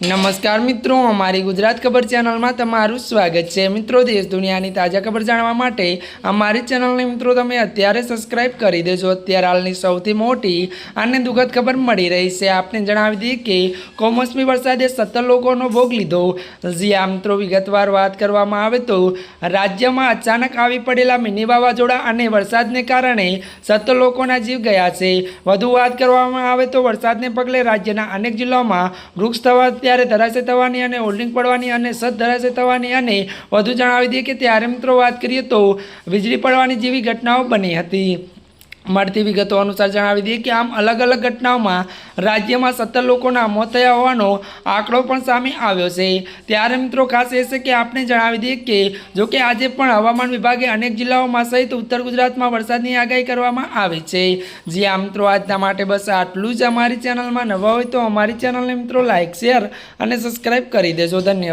नमस्कार मित्रों, अमारी गुजरात खबर चेनल में तमारुं स्वागत है। मित्रों, देश दुनियानी ताजा खबर जाणवा माटे अमारी चेनल ने मित्रों तमे अत्यारे सब्सक्राइब करी देजो। अत्यारे हालनी सौथी मोटी अने दुखद खबर मळी रही है। आपने जणावी दीए कि कमोसमी वरसादे 17 लोकोनो भोग लीधो। जी आ मित्रों, विगतवार बात करवामां आवे तो राज्यमां अचानक आवी पड़ेला मिनी वावाझोड़ा अने वरसादने कारणे 17 लोकोना जीव गया छे। वधु बात करवामां आवे तो वरसादने पगले राज्यना अनेक जिल्लाओमां वृक्ष थवा त्यारे धराशय थवानी अने होल्डिंग पड़वानी अने छत धराशय थवानी अने वधु जणावी दीए कि त्यारे मित्रों बात करीए तो वीजળી પડવાની જેવી ઘટનાઓ બની હતી। મળતી વિગતો અનુસાર જણાવી દઈએ કે આમ અલગ અલગ ઘટનાઓમાં રાજ્યમાં 17 લોકોના મોત થયા હોવાનો આંકડો પણ સામે આવ્યો છે। ત્યારે મિત્રો ખાસ એ છે કે આપણે જણાવી દઈએ કે જો કે આજે પણ હવામાન વિભાગે અનેક જિલ્લાઓમાં સહિત ઉત્તર ગુજરાતમાં વરસાદની આગાહી કરવામાં આવી છે। જી આ મિત્રો આજના માટે બસ આટલું જ। અમારી ચેનલમાં નવા હોય તો અમારી ચેનલને મિત્રો લાઇક શેર અને સબસ્ક્રાઇબ કરી દેજો। ધન્યવાદ।